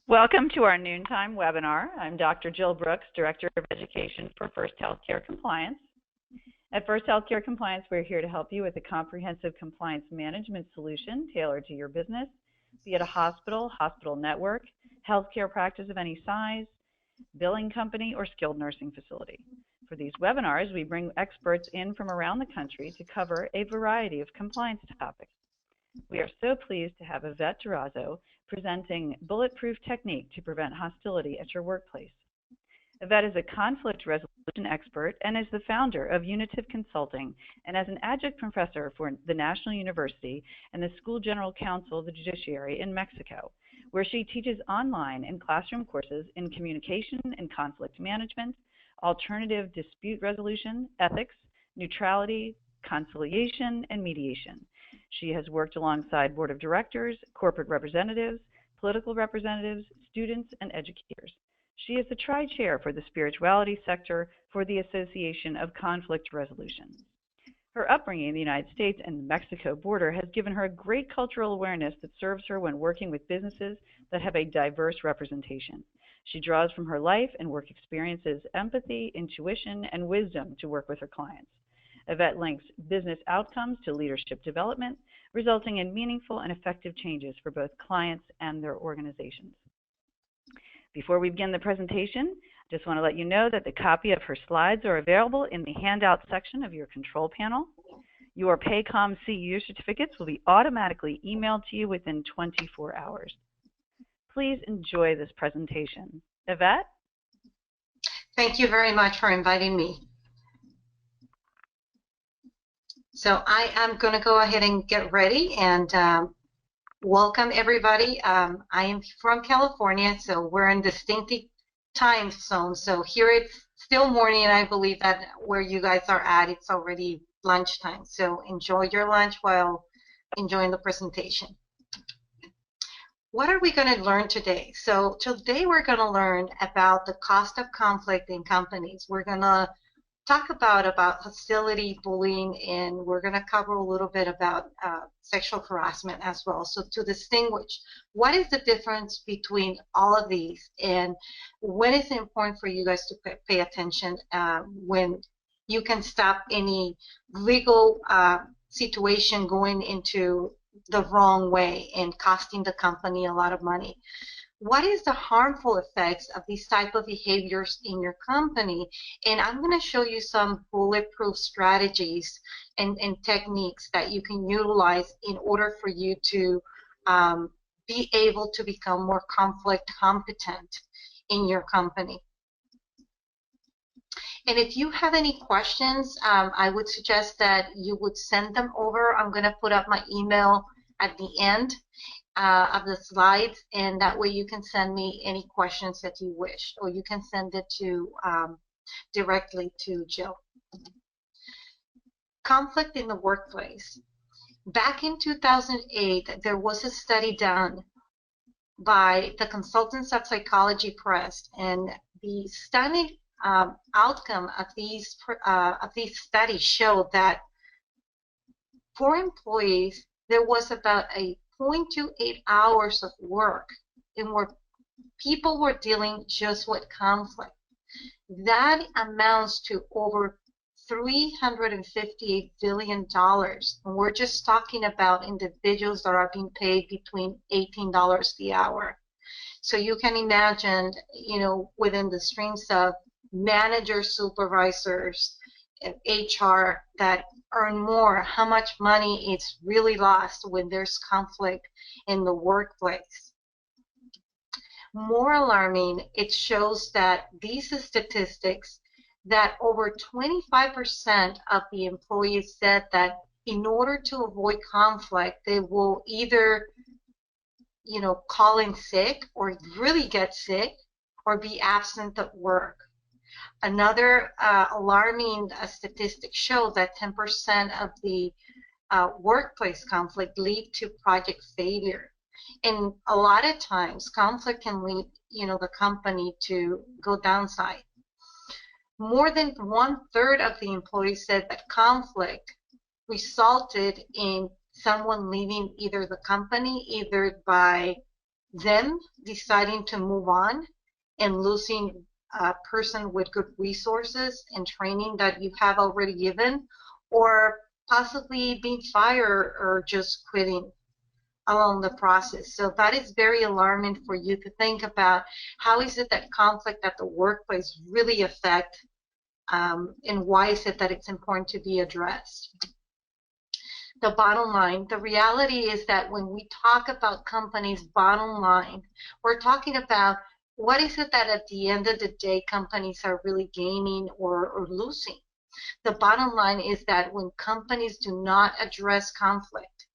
Welcome to our noontime webinar. I'm Dr. Jill Brooks, Director of Education for First Healthcare Compliance. At First Healthcare Compliance, we're here to help you with a comprehensive compliance management solution tailored to your business, be it a hospital, hospital network, healthcare practice of any size, billing company, or skilled nursing facility. For these webinars, we bring experts in from around the country to cover a variety of compliance topics. We are so pleased to have Yvette Durazo presenting Bulletproof technique to prevent hostility at your workplace. Yvette is a conflict resolution expert and is the founder of Unitive Consulting, and as an adjunct professor for the National University and the School General Council of the Judiciary in Mexico, where she teaches online and classroom courses in communication and conflict management, alternative dispute resolution, ethics, neutrality, conciliation, and mediation. She has worked alongside board of directors, corporate representatives, political representatives, students, and educators. She is the tri-chair for the spirituality sector for the Association of Conflict Resolution. Her upbringing in the United States and the Mexico border has given her a great cultural awareness that serves her when working with businesses that have a diverse representation. She draws from her life and work experiences empathy, intuition, and wisdom to work with her clients. Yvette links business outcomes to leadership development, resulting in meaningful and effective changes for both clients and their organizations. Before we begin the presentation, I just want to let you know that the copy of her slides are available in the handout section of your control panel. Your Paycom CEU certificates will be automatically emailed to you within 24 hours. Please enjoy this presentation. Yvette? Thank you very much for inviting me. So I am going to go ahead and get ready and welcome everybody. I am from California, so we're in distinctive time zones. So here it's still morning, and I believe that where you guys are at, it's already lunchtime. So enjoy your lunch while enjoying the presentation. What are we going to learn today? So today we're going to learn about the cost of conflict in companies. We're going to talk about hostility, bullying, and we're going to cover a little bit about sexual harassment as well. So to distinguish, what is the difference between all of these, and when is it important for you guys to pay attention when you can stop any legal situation going into the wrong way and costing the company a lot of money? What is the harmful effects of these type of behaviors in your company? And I'm going to show you some bulletproof strategies and techniques that you can utilize in order for you to be able to become more conflict competent in your company. And if you have any questions, I would suggest that you would send them over. I'm going to put up my email at the end of the slides, and that way you can send me any questions that you wish, or you can send it to directly to Jill. Conflict in the workplace. Back in 2008, there was a study done by the Consultants of Psychology Press, and the stunning outcome of these studies showed that for employees, there was about a 0.28 hours of work in where people were dealing just with conflict. That amounts to over $358 billion. And we're just talking about individuals that are being paid between $18 the hour. So you can imagine, you know, within the streams of managers, supervisors, HR that earn more, how much money is really lost when there's conflict in the workplace. More alarming, it shows that these statistics that over 25% of the employees said that in order to avoid conflict, they will either, you know, call in sick or really get sick or be absent at work. Another alarming statistic shows that 10% of the workplace conflict lead to project failure. And a lot of times, conflict can lead, you know, the company to go downside. More than 1/3 of the employees said that conflict resulted in someone leaving either the company, either by them deciding to move on and losing a person with good resources and training that you have already given, or possibly being fired or just quitting along the process. So that is very alarming for you to think about. How is it that conflict at the workplace really affect, and why is it that it's important to be addressed? The bottom line, the reality is that when we talk about companies' bottom line, we're talking about what is it that at the end of the day companies are really gaining or losing. The bottom line is that when companies do not address conflict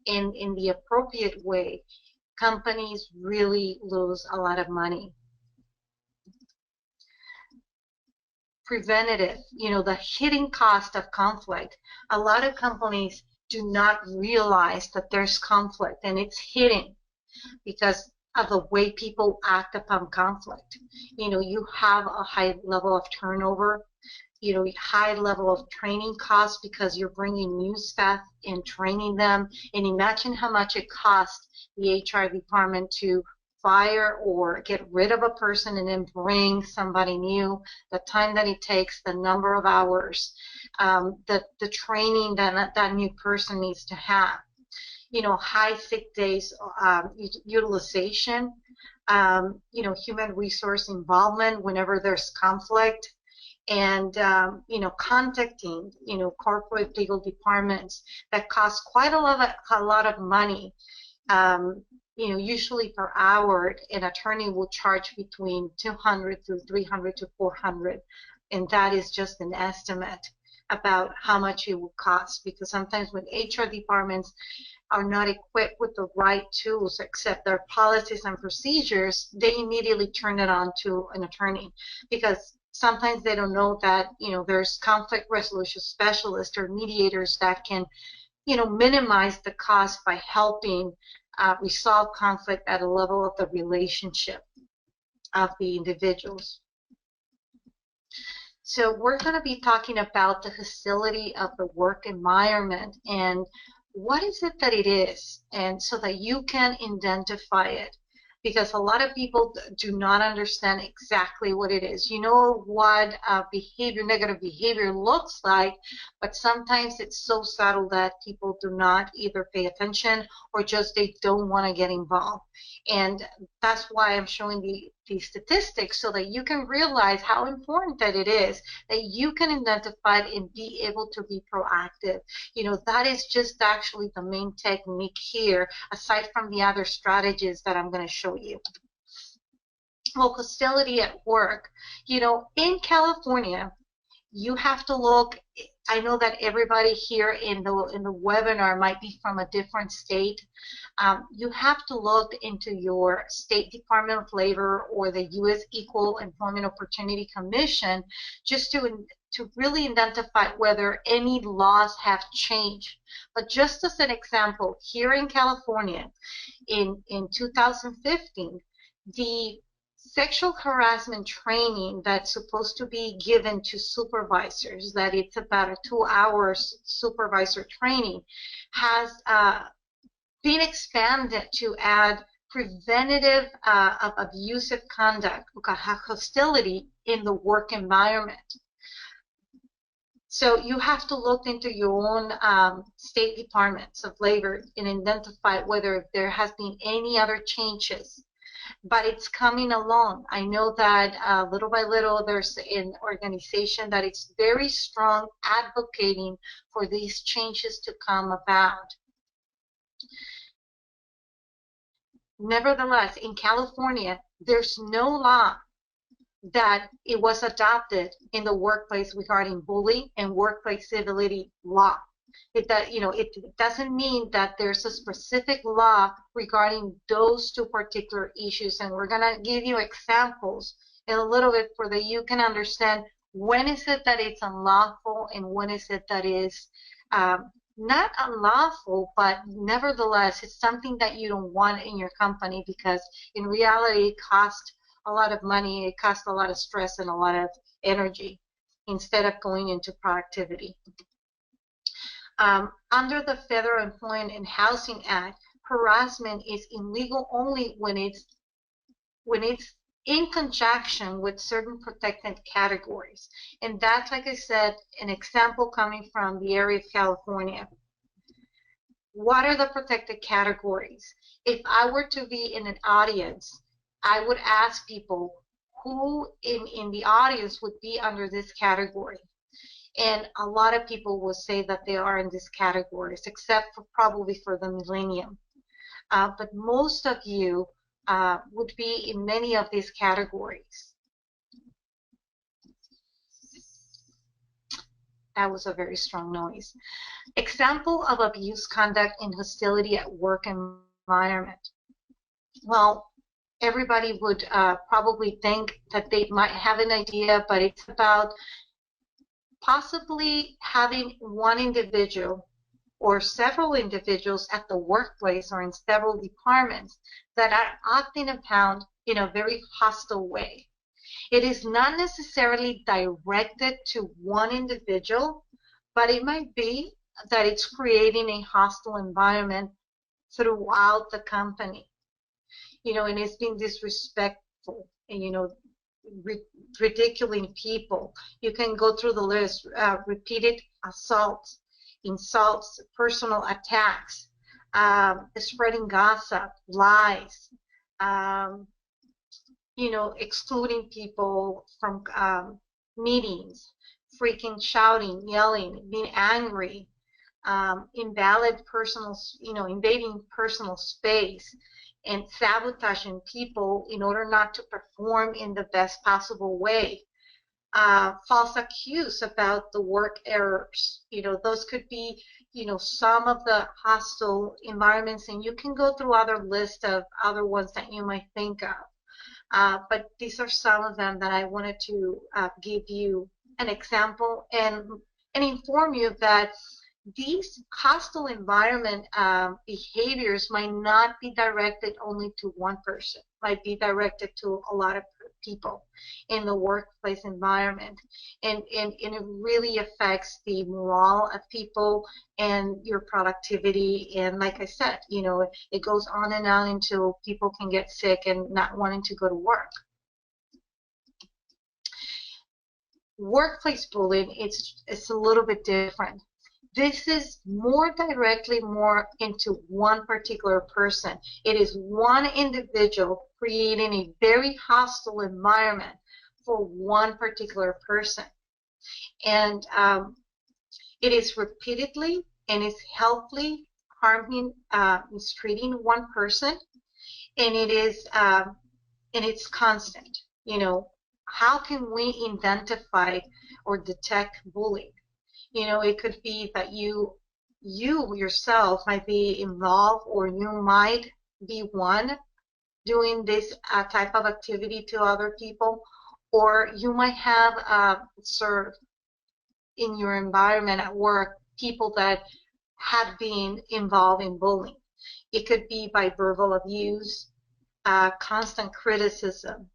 in the appropriate way, companies really lose a lot of money. Preventative, the hidden cost of conflict. A lot of companies do not realize that there's conflict, and it's hidden because of the way people act upon conflict. You have a high level of turnover, high level of training costs because you're bringing new staff and training them. And imagine how much it costs the HR department to fire or get rid of a person and then bring somebody new, the time that it takes, the number of hours, the training that new person needs to have. High sick days, utilization, human resource involvement whenever there's conflict, and contacting corporate legal departments that cost quite a lot of money. Usually per hour, an attorney will charge between $200 to $300 to $400, and that is just an estimate about how much it will cost, because sometimes when HR departments are not equipped with the right tools, except their policies and procedures, they immediately turn it on to an attorney, because sometimes they don't know that there's conflict resolution specialists or mediators that can minimize the cost by helping resolve conflict at a level of the relationship of the individuals. So we're going to be talking about the hostility of the work environment and what is it that it is, and so that you can identify it, because a lot of people do not understand exactly what it is. You know what negative behavior looks like, but sometimes it's so subtle that people do not either pay attention or just they don't want to get involved. And that's why I'm showing the statistics, so that you can realize how important that it is, that you can identify it and be able to be proactive. That is just actually the main technique here, aside from the other strategies that I'm going to show you. Well, hostility at work. In California, you have to look. I know that everybody here in the webinar might be from a different state. You have to look into your State Department of Labor or the U.S. Equal Employment Opportunity Commission, just to really identify whether any laws have changed. But just as an example, here in California, in 2015, the sexual harassment training that's supposed to be given to supervisors, that it's about a 2 hours supervisor training, has been expanded to add preventative of abusive conduct, hostility in the work environment. So you have to look into your own state departments of labor and identify whether there has been any other changes. But it's coming along. I know that little by little there's an organization that is very strong advocating for these changes to come about. Nevertheless, in California, there's no law that it was adopted in the workplace regarding bullying and workplace civility law. It doesn't mean that there's a specific law regarding those two particular issues, and we're going to give you examples in a little bit so that you can understand when is it that it's unlawful and when is it that is not unlawful, but nevertheless it's something that you don't want in your company, because in reality it costs a lot of money, it costs a lot of stress and a lot of energy instead of going into productivity. Under the Federal Employment and Housing Act, harassment is illegal only when it's in conjunction with certain protected categories. And that's, like I said, an example coming from the area of California. What are the protected categories? If I were to be in an audience, I would ask people who in the audience would be under this category. And a lot of people will say that they are in these categories, except for probably for the millennium. But most of you would be in many of these categories. That was a very strong noise. Example of abuse conduct and hostility at work environment. Well, everybody would probably think that they might have an idea, but it's about possibly having one individual or several individuals at the workplace or in several departments that are acting upon in a very hostile way. It is not necessarily directed to one individual, but it might be that it's creating a hostile environment throughout the company. And it's being disrespectful and, ridiculing people. You can go through the list, repeated assaults, insults, personal attacks, spreading gossip, lies, excluding people from meetings, freaking shouting, yelling, being angry, invading personal space, and sabotaging people in order not to perform in the best possible way. False accuse about the work errors. Those could be, some of the hostile environments, and you can go through other lists of other ones that you might think of. But these are some of them that I wanted to give you an example and inform you that these hostile environment behaviors might not be directed only to one person, might be directed to a lot of people in the workplace environment. And it really affects the morale of people and your productivity. And like I said, it goes on and on until people can get sick and not wanting to go to work. Workplace bullying, it's a little bit different. This is more into one particular person. It is one individual creating a very hostile environment for one particular person. And it is repeatedly and is healthily harming, mistreating one person. And it is, and it's constant. How can we identify or detect bullying? It could be that you yourself might be involved, or you might be one doing this type of activity to other people, or you might have observed in your environment at work people that have been involved in bullying. It could be by verbal abuse, constant criticism,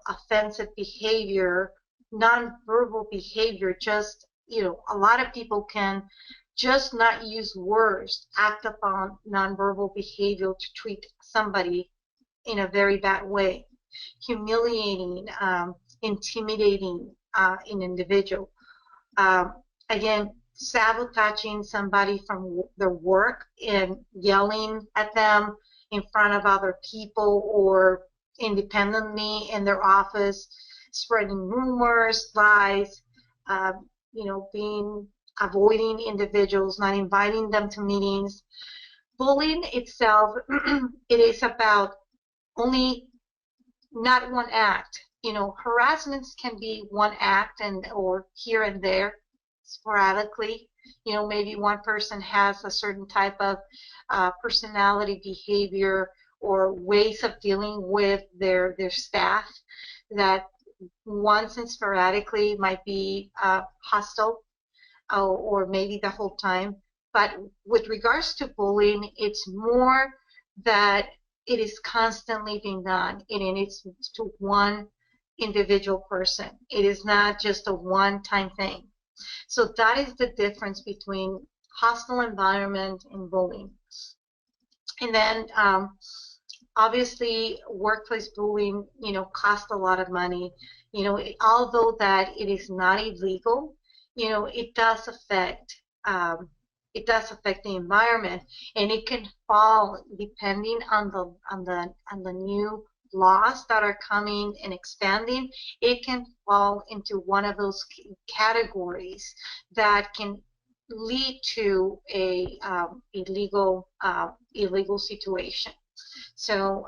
offensive behavior, nonverbal behavior. Just a lot of people can just not use words, act upon nonverbal behavior to treat somebody in a very bad way, humiliating, intimidating an individual. Again, sabotaging somebody from their work and yelling at them in front of other people or independently in their office, spreading rumors, lies, avoiding individuals, not inviting them to meetings. Bullying itself, it is about only not one act. Harassments can be one act or here and there, sporadically. Maybe one person has a certain type of personality, behavior, or ways of dealing with their staff that once and sporadically might be hostile, or maybe the whole time. But with regards to bullying, it's more that it is constantly being done, and it's to one individual person. It is not just a one-time thing. So that is the difference between hostile environment and bullying. And then obviously workplace bullying, costs a lot of money. Although that it is not illegal, it does affect um, the environment, and it can fall depending on the new laws that are coming and expanding. It can fall into one of those categories that can lead to a illegal situation. So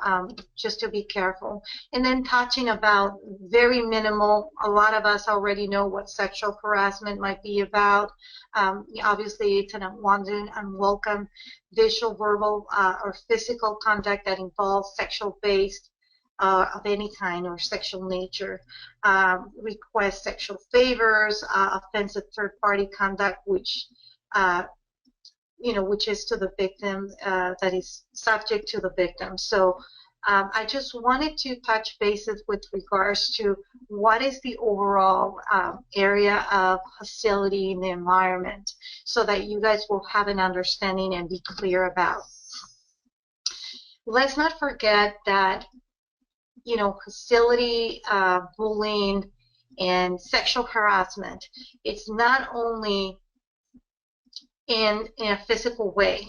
just to be careful. And then touching about very minimal, a lot of us already know what sexual harassment might be about. Obviously, it's an unwanted, unwelcome visual, verbal, or physical conduct that involves sexual-based of any kind or sexual nature, request sexual favors, offensive third-party conduct, which which is to the victim, that is subject to the victim. So I just wanted to touch bases with regards to what is the overall area of hostility in the environment, so that you guys will have an understanding and be clear about. Let's not forget that, hostility, bullying, and sexual harassment, it's not only in a physical way.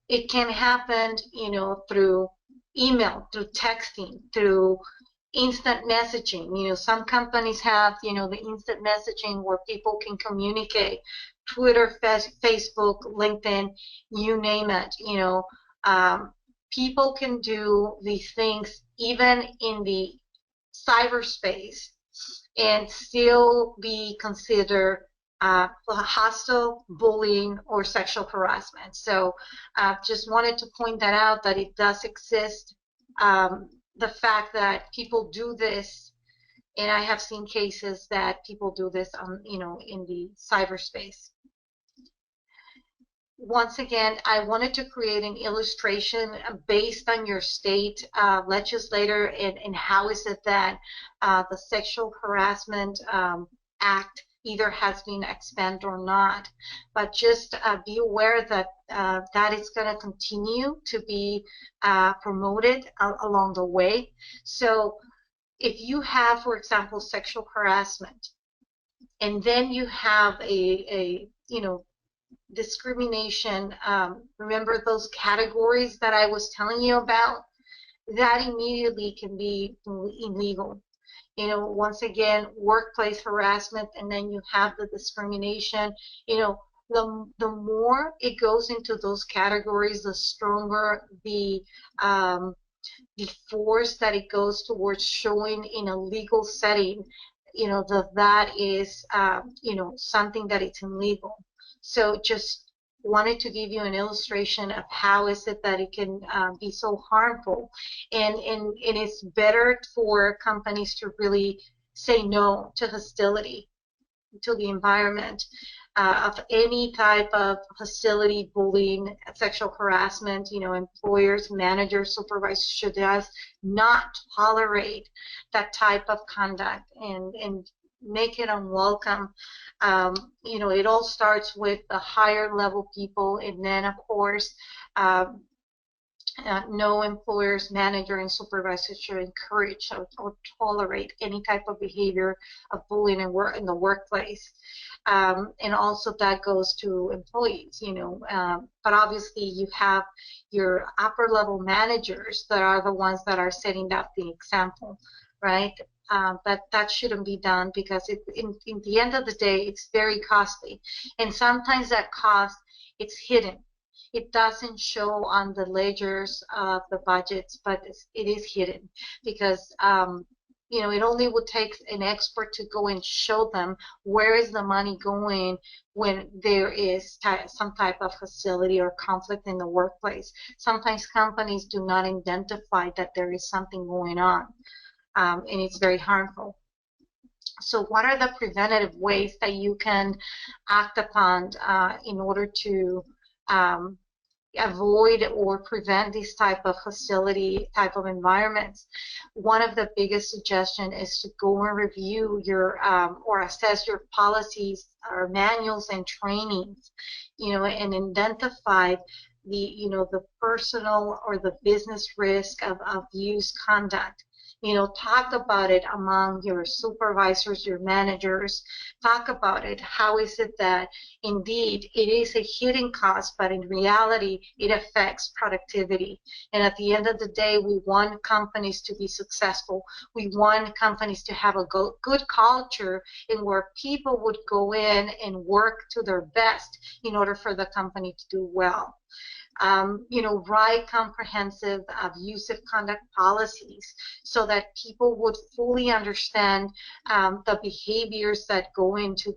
It can happen, through email, through texting, through instant messaging. Some companies have, the instant messaging where people can communicate. Twitter, Facebook, LinkedIn, you name it. People can do these things even in the cyberspace and still be considered hostile, bullying, or sexual harassment. So just wanted to point that out, that it does exist. The fact that people do this, and I have seen cases that people do this in the cyberspace. Once again, I wanted to create an illustration based on your state legislator, and how is it that the Sexual Harassment Act either has been expanded or not. But just be aware that that is going to continue to be promoted along the way. So if you have, for example, sexual harassment, and then you have a discrimination, remember those categories that I was telling you about? That immediately can be illegal. Once again, workplace harassment, and then you have the discrimination. The more it goes into those categories, the stronger the force that it goes towards showing in a legal setting, that is, something that it's illegal. So just wanted to give you an illustration of how is it that it can be so harmful, and it's better for companies to really say no to hostility to the environment, of any type of hostility, bullying, sexual harassment. Employers, managers, supervisors should just not tolerate that type of conduct and make it unwelcome. It all starts with the higher level people, and then of course no employers, manager, and supervisor should encourage or tolerate any type of behavior of bullying in the workplace. And also that goes to employees, but obviously you have your upper level managers that are the ones that are setting up the example, right? But that shouldn't be done, because in the end of the day, it's very costly. And sometimes that cost, it's hidden. It doesn't show on the ledgers of the budgets, but it is hidden, because it only would take an expert to go and show them where is the money going when there is some type of hostility or conflict in the workplace. Sometimes companies do not identify that there is something going on, and it's very harmful. So what are the preventative ways that you can act upon in order to avoid or prevent these type of hostility type of environments? One of the biggest suggestions is to go and review your or assess your policies or manuals and trainings, and identify the personal or the business risk of abuse conduct. Talk about it among your supervisors, your managers. Talk about it. How is it that indeed it is a hidden cost, but in reality it affects productivity? And at the end of the day, we want companies to be successful. We want companies to have a good culture in where people would go in and work to their best in order for the company to do well. Write comprehensive abusive conduct policies so that people would fully understand the behaviors that go into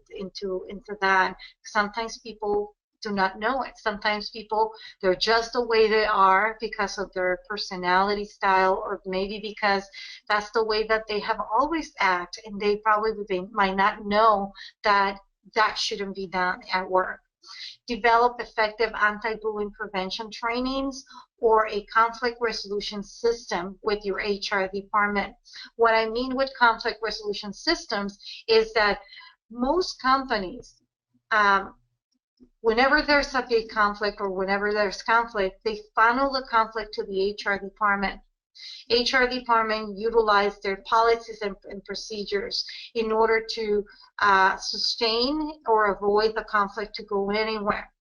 that. Sometimes people do not know it. Sometimes people, they're just the way they are because of their personality style, or maybe because that's the way that they have always acted, and they might not know that that shouldn't be done at work. Develop effective anti-bullying prevention trainings or a conflict resolution system with your HR department. What I mean with conflict resolution systems is that most companies, whenever there's a big conflict or whenever there's conflict, they funnel the conflict to the HR department. HR department utilize their policies and procedures in order to sustain or avoid the conflict to go anywhere.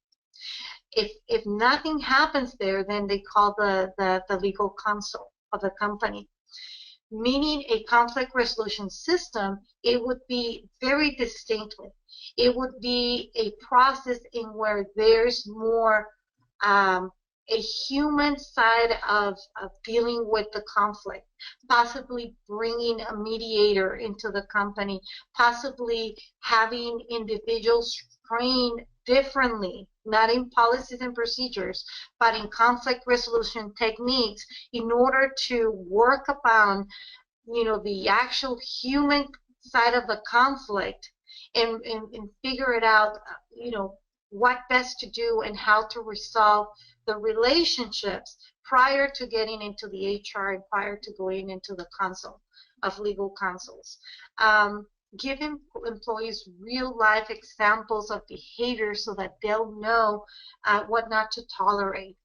If nothing happens there, then they call the legal counsel of the company. Meaning a conflict resolution system, it would be very distinctly. It would be a process in where there's more a human side of dealing with the conflict, possibly bringing a mediator into the company, possibly having individuals trained differently, not in policies and procedures, but in conflict resolution techniques in order to work upon, the actual human side of the conflict and figure it out, what best to do and how to resolve the relationships prior to getting into the HR and prior to going into the council of legal counsels. Giving employees real life examples of behavior so that they'll know what not to tolerate.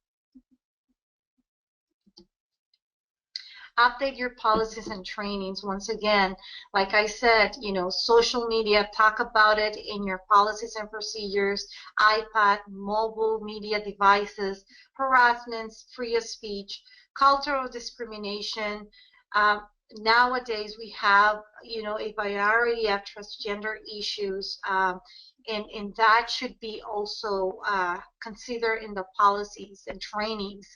Update your policies and trainings. Once again, like I said, social media, talk about it in your policies and procedures, iPad, mobile media devices, harassments, free of speech, cultural discrimination. Nowadays we have, a variety of transgender issues, and that should be also considered in the policies and trainings,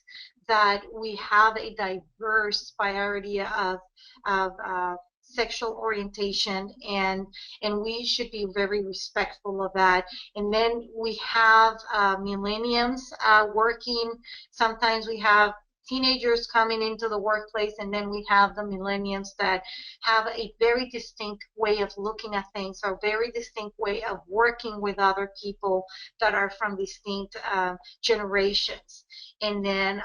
that we have a diverse variety of sexual orientation, and we should be very respectful of that. And then we have millennials working. Sometimes we have teenagers coming into the workplace, and then we have the millennials that have a very distinct way of looking at things, or a very distinct way of working with other people that are from distinct generations. And then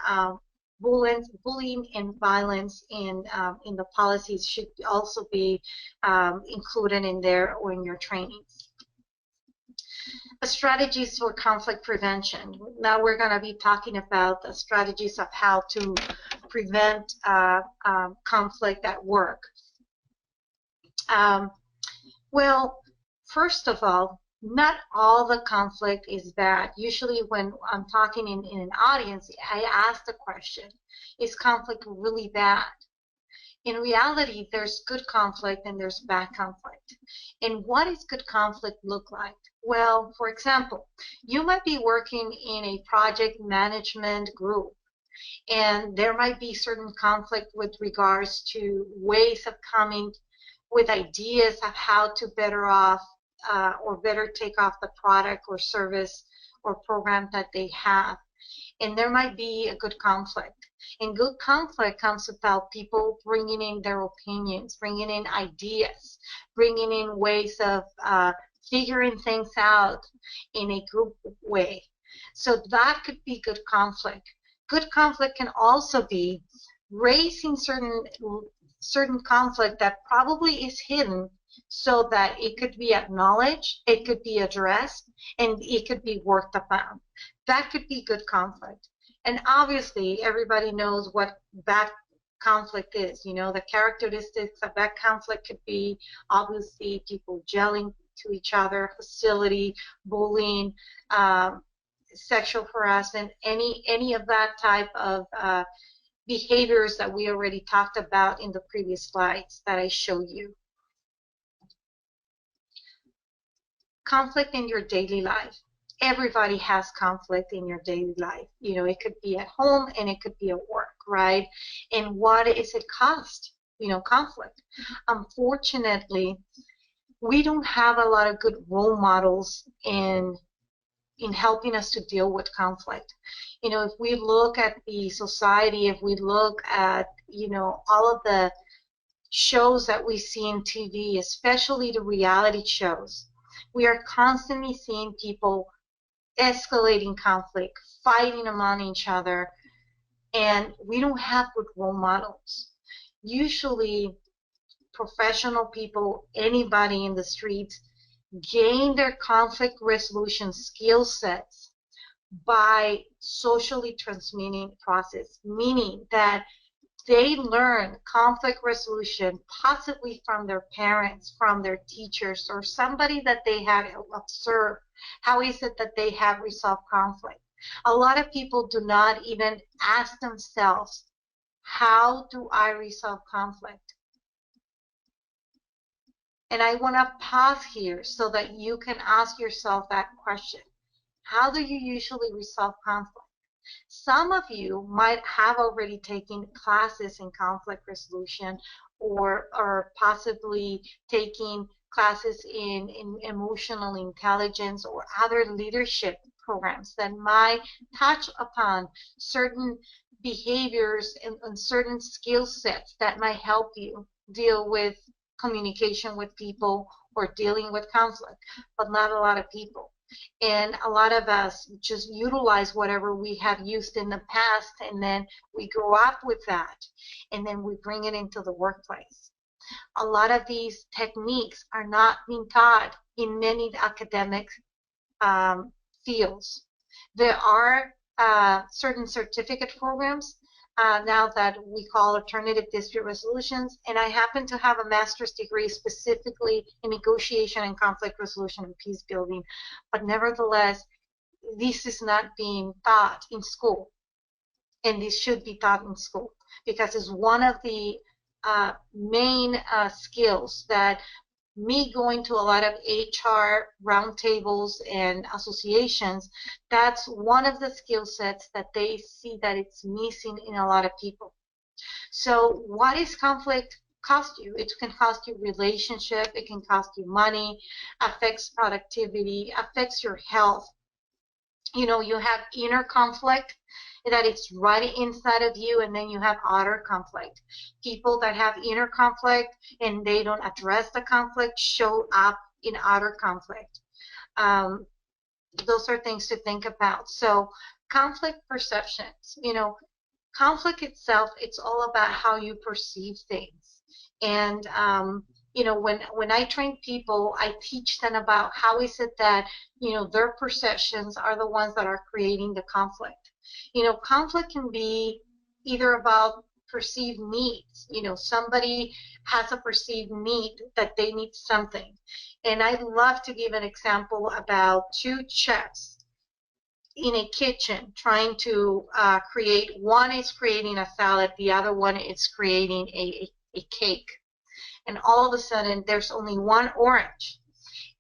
bullying and violence in the policies should also be included in there or in your trainings. Strategies for conflict prevention. Now we're going to be talking about the strategies of how to prevent conflict at work. Well, first of all, not all the conflict is bad. Usually when I'm talking in an audience, I ask the question, is conflict really bad? In reality, there's good conflict and there's bad conflict. And what does good conflict look like? Well, for example, you might be working in a project management group, and there might be certain conflict with regards to ways of coming with ideas of how to better off or better take off the product or service or program that they have. And there might be a good conflict. And good conflict comes about people bringing in their opinions, bringing in ideas, bringing in ways of figuring things out in a group way. So that could be good conflict. Good conflict can also be raising certain conflict that probably is hidden so that it could be acknowledged, it could be addressed, and it could be worked upon. That could be good conflict. And obviously, everybody knows what bad conflict is. You know, the characteristics of that conflict could be obviously people gelling to each other, hostility, bullying, sexual harassment, any of that type of behaviors that we already talked about in the previous slides that I showed you. Conflict in your daily life. Everybody has conflict in your daily life. You know, it could be at home and it could be at work, right? And what is it cost? You know, conflict. Unfortunately, we don't have a lot of good role models in helping us to deal with conflict. You know, if we look at the society, if we look at, you know, all of the shows that we see in TV, especially the reality shows, we are constantly seeing people escalating conflict, fighting among each other, and we don't have good role models. Usually, professional people, anybody in the streets, gain their conflict resolution skill sets by socially transmitting process, meaning that they learn conflict resolution possibly from their parents, from their teachers, or somebody that they had observed. How is it that they have resolved conflict? A lot of people do not even ask themselves, how do I resolve conflict? And I want to pause here so that you can ask yourself that question. How do you usually resolve conflict? Some of you might have already taken classes in conflict resolution or possibly taking classes in emotional intelligence or other leadership programs that might touch upon certain behaviors and certain skill sets that might help you deal with communication with people or dealing with conflict, but not a lot of people. And a lot of us just utilize whatever we have used in the past, and then we grow up with that, and then we bring it into the workplace. A lot of these techniques are not being taught in many academic fields. There are certain certificate programs now that we call alternative dispute resolutions, and I happen to have a master's degree specifically in negotiation and conflict resolution and peace building, but nevertheless, this is not being taught in school, and this should be taught in school because it's one of the main skills that me going to a lot of HR roundtables and associations, that's one of the skill sets that they see that it's missing in a lot of people. So what is conflict cost you? It can cost you relationship, it can cost you money, affects productivity, affects your health. You know, you have inner conflict that it's right inside of you, and then you have outer conflict. People that have inner conflict and they don't address the conflict show up in outer conflict. Those are things to think about. So conflict perceptions, you know, conflict itself, it's all about how you perceive things. And you know, when I train people, I teach them about how is it that, you know, their perceptions are the ones that are creating the conflict. You know, conflict can be either about perceived needs. You know, somebody has a perceived need that they need something. And I'd love to give an example about two chefs in a kitchen trying to create, one is creating a salad, the other one is creating a cake. And all of a sudden there's only one orange,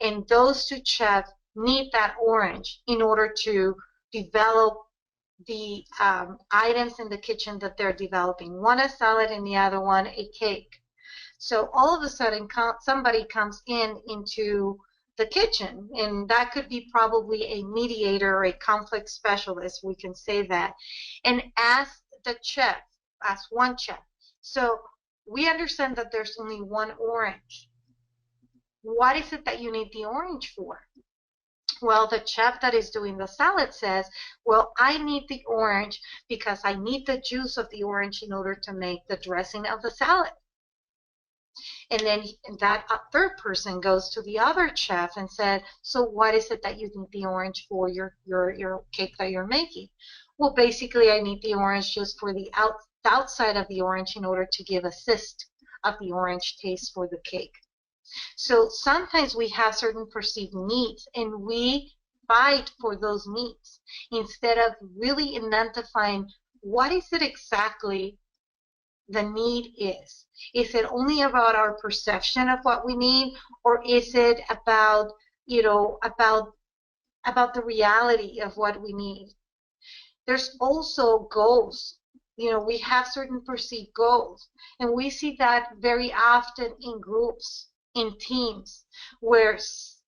and those two chefs need that orange in order to develop the items in the kitchen that they're developing. One a salad and the other one a cake. So all of a sudden somebody comes into the kitchen, and that could be probably a mediator or a conflict specialist, we can say that, and ask the chef, ask one chef, so we understand that there's only one orange. What is it that you need the orange for? Well, the chef that is doing the salad says, well, I need the orange because I need the juice of the orange in order to make the dressing of the salad. And then that third person goes to the other chef and said, so what is it that you need the orange for your cake that you're making? Well, basically, I need the orange just for the outside of the orange in order to give a zest of the orange taste for the cake. So sometimes we have certain perceived needs and we fight for those needs instead of really identifying what is it exactly the need is. Is it only about our perception of what we need, or is it about, about the reality of what we need? There's also goals. We have certain perceived goals, and we see that very often in groups, in teams, where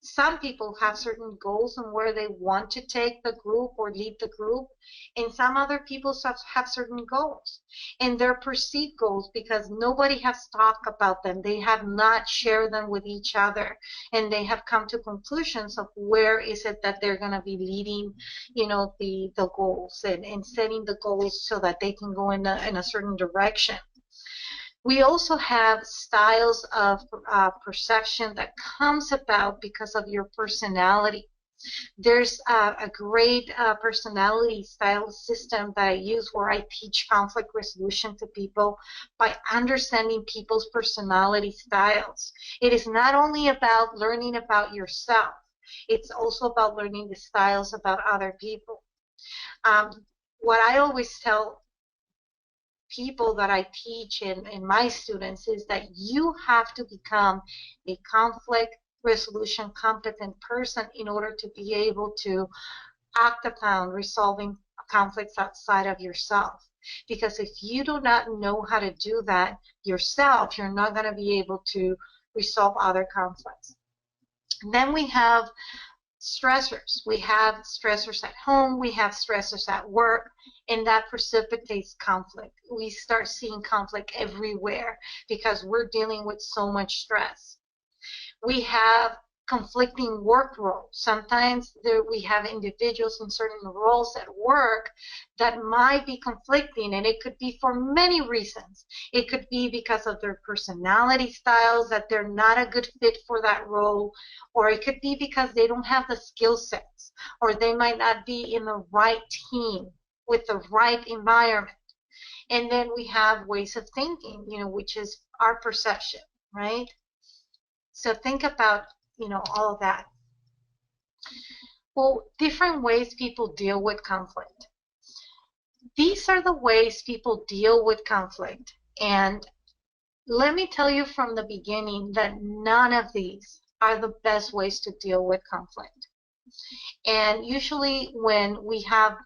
some people have certain goals and where they want to take the group or lead the group, and some other people have certain goals, and they're perceived goals because nobody has talked about them. They have not shared them with each other, and they have come to conclusions of where is it that they're going to be leading, the goals and setting the goals so that they can go in a certain direction. We also have styles of perception that comes about because of your personality. There's a great personality style system that I use where I teach conflict resolution to people by understanding people's personality styles. It is not only about learning about yourself, it's also about learning the styles about other people. What I always tell people that I teach and my students is that you have to become a conflict resolution competent person in order to be able to act upon resolving conflicts outside of yourself. Because if you do not know how to do that yourself, you're not going to be able to resolve other conflicts. And then we have stressors. We have stressors at home, we have stressors at work, and that precipitates conflict. We start seeing conflict everywhere because we're dealing with so much stress. We have conflicting work roles. Sometimes we have individuals in certain roles at work that might be conflicting, and it could be for many reasons. It could be because of their personality styles, that they're not a good fit for that role, or it could be because they don't have the skill sets, or they might not be in the right team with the right environment. And then we have ways of thinking, which is our perception, right? So think about, all of that. Well, different ways people deal with conflict. These are the ways people deal with conflict. And let me tell you from the beginning that none of these are the best ways to deal with conflict. And usually when we have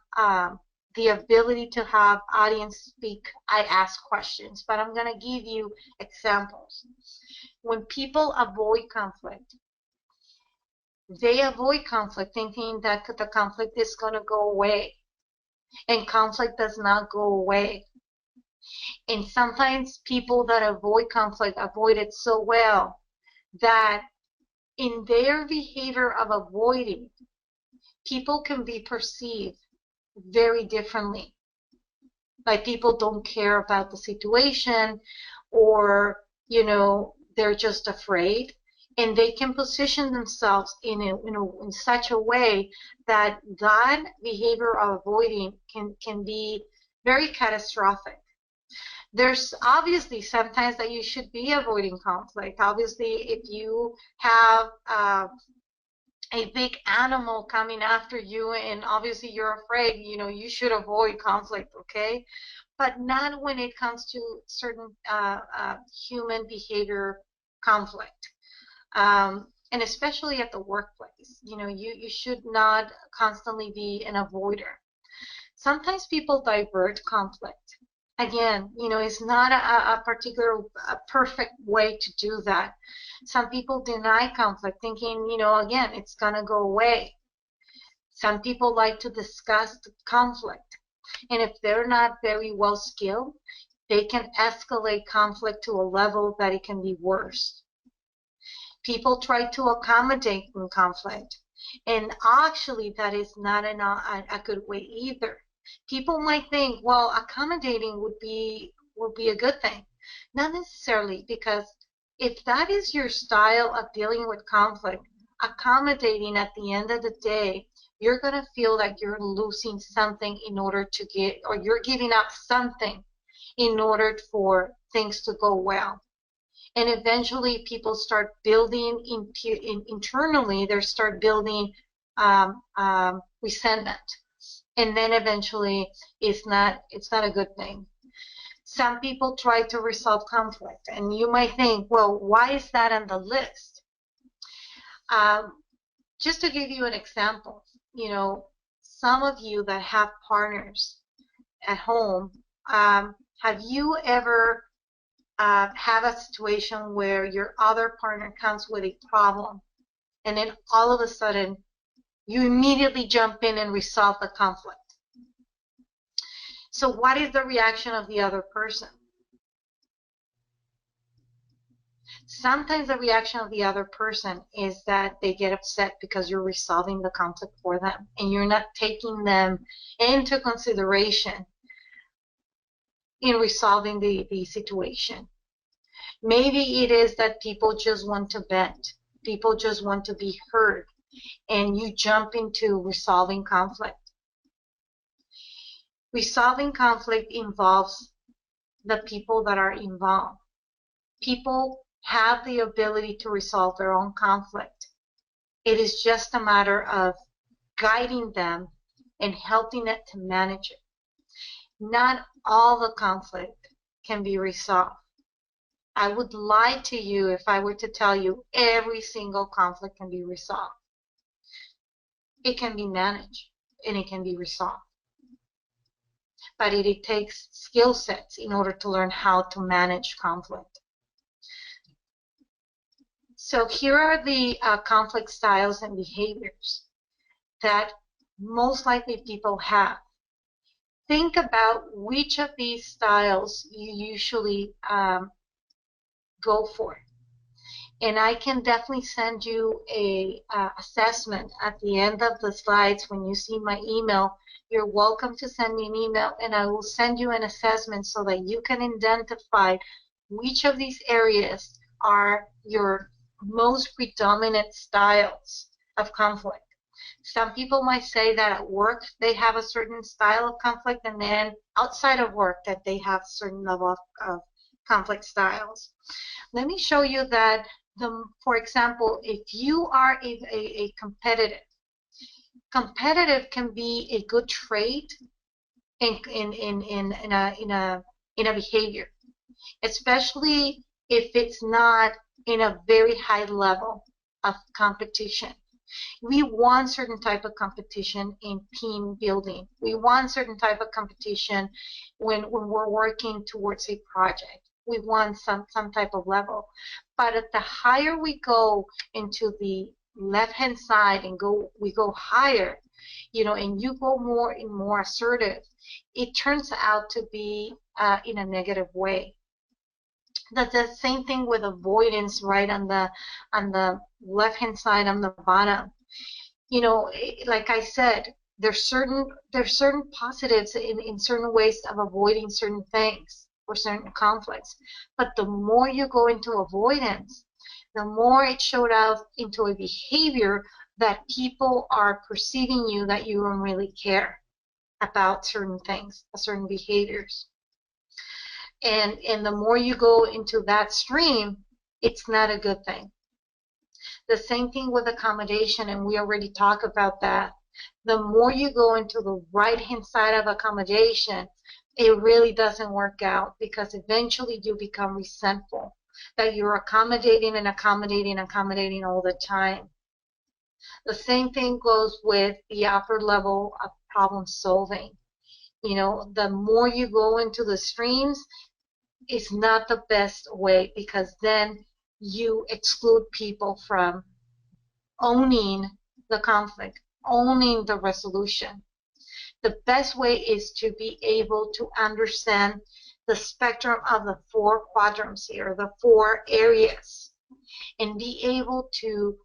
the ability to have audience speak, I ask questions, but I'm going to give you examples. When people avoid conflict, they avoid conflict thinking that the conflict is going to go away, and conflict does not go away. And sometimes people that avoid conflict avoid it so well that in their behavior of avoiding, people can be perceived very differently. Like people don't care about the situation, or they're just afraid, and they can position themselves in such a way that that behavior of avoiding can be very catastrophic. There's obviously sometimes that you should be avoiding conflict. Obviously, if you have a big animal coming after you and obviously you're afraid, you should avoid conflict, okay? But not when it comes to certain human behavior conflict. And especially at the workplace, you should not constantly be an avoider. Sometimes people divert conflict. Again, it's not a particular perfect way to do that. Some people deny conflict thinking, again, it's going to go away. Some people like to discuss the conflict. And if they're not very well skilled, they can escalate conflict to a level that it can be worse. People try to accommodate in conflict. And actually, that is not a good way either. People might think, well, accommodating would be a good thing. Not necessarily, because If that is your style of dealing with conflict, accommodating at the end of the day, you're going to feel like you're losing something in order to get, or you're giving up something in order for things to go well. And eventually people start building internally, they start building resentment. And then eventually it's not a good thing. Some people try to resolve conflict, and you might think, well, why is that on the list? Just to give you an example, some of you that have partners at home, have you ever have a situation where your other partner comes with a problem, and then all of a sudden you immediately jump in and resolve the conflict? So what is the reaction of the other person? Sometimes the reaction of the other person is that they get upset because you're resolving the conflict for them and you're not taking them into consideration in resolving the situation. Maybe it is that people just want to vent. People just want to be heard, and you jump into resolving conflict. Resolving conflict involves the people that are involved. People have the ability to resolve their own conflict. It is just a matter of guiding them and helping it to manage it. Not all the conflict can be resolved. I would lie to you if I were to tell you every single conflict can be resolved. It can be managed and it can be resolved. But it takes skill sets in order to learn how to manage conflict. So here are the conflict styles and behaviors that most likely people have. Think about which of these styles you usually go for. And I can definitely send you a assessment at the end of the slides. When you see my email, you're welcome to send me an email, and I will send you an assessment so that you can identify which of these areas are your most predominant styles of conflict. Some people might say that at work they have a certain style of conflict, and then outside of work that they have a certain level of conflict styles. Let me show you that, for example, if you are a competitive can be a good trait in a behavior, especially if it's not in a very high level of competition. We want certain type of competition in team building. We want certain type of competition when we're working towards a project. We want some type of level. But at the higher we go into the left-hand side and we go higher, and you go more and more assertive, it turns out to be in a negative way. That's the same thing with avoidance, right on the left-hand side on the bottom. Like I said, there's certain positives in certain ways of avoiding certain things or certain conflicts. But the more you go into avoidance, the more it showed out into a behavior that people are perceiving you that you don't really care about certain things, certain behaviors. And the more you go into that stream, it's not a good thing. The same thing with accommodation, and we already talked about that. The more you go into the right-hand side of accommodation, it really doesn't work out, because eventually you become resentful that you're accommodating and accommodating all the time. The same thing goes with the upper level of problem solving. The more you go into the streams, it's not the best way, because then you exclude people from owning the conflict, owning the resolution. The best way is to be able to understand the spectrum of the 4 quadrants here, the 4 areas, and be able to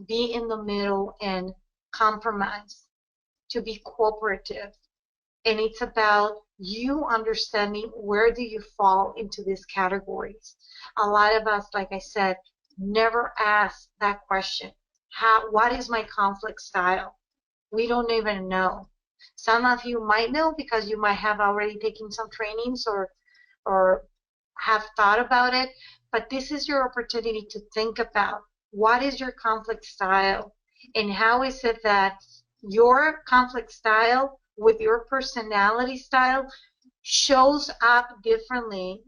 be in the middle and compromise, to be cooperative, And it's about you understanding where do you fall into these categories. A lot of us, like I said, never ask that question. What is my conflict style? We don't even know. Some of you might know because you might have already taken some trainings or have thought about it, but this is your opportunity to think about what is your conflict style and how is it that your conflict style with your personality style shows up differently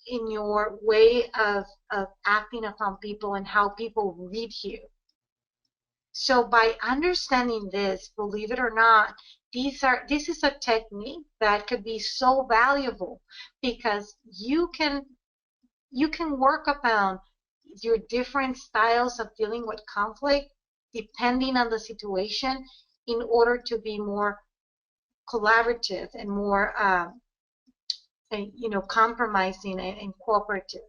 in your way of acting upon people and how people read you. So by understanding this, believe it or not, this is a technique that could be so valuable because you can work upon your different styles of dealing with conflict depending on the situation in order to be more collaborative and more compromising and cooperative,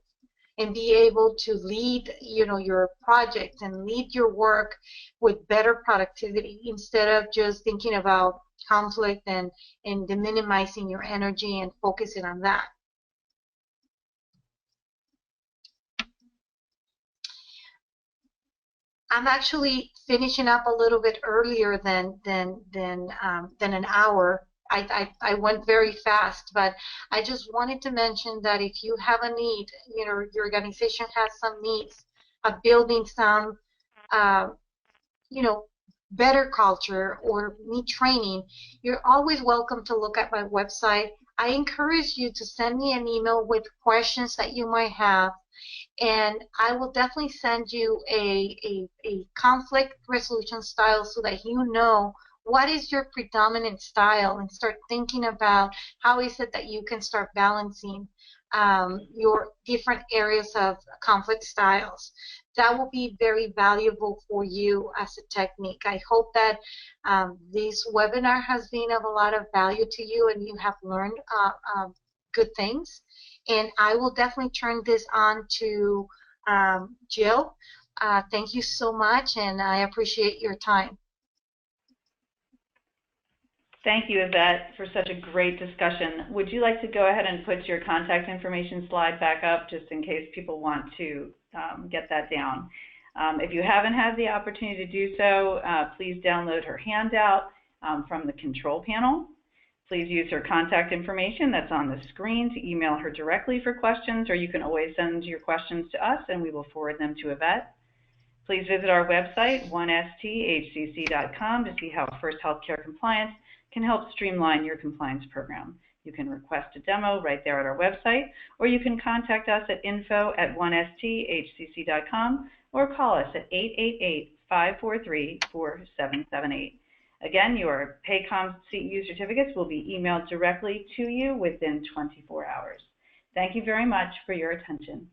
and be able to lead your project and lead your work with better productivity instead of just thinking about conflict and minimizing your energy and focusing on that. I'm actually finishing up a little bit earlier than an hour. I went very fast, but I just wanted to mention that if you have a need, your organization has some needs of building some, better culture or need training, you're always welcome to look at my website. I encourage you to send me an email with questions that you might have, and I will definitely send you a conflict resolution style so that you know what is your predominant style and start thinking about how is it that you can start balancing your different areas of conflict styles. That will be very valuable for you as a technique. I hope that this webinar has been of a lot of value to you and you have learned good things. And I will definitely turn this on to Jill. Thank you so much, and I appreciate your time. Thank you, Yvette, for such a great discussion. Would you like to go ahead and put your contact information slide back up just in case people want to get that down? If you haven't had the opportunity to do so, please download her handout from the control panel. Please use her contact information that's on the screen to email her directly for questions, or you can always send your questions to us and we will forward them to Yvette. Please visit our website, 1sthcc.com, to see how First Healthcare Compliance can help streamline your compliance program. You can request a demo right there at our website, or you can contact us at info@1sthcc.com or call us at 888-543-4778. Again, your Paycom CEU certificates will be emailed directly to you within 24 hours. Thank you very much for your attention.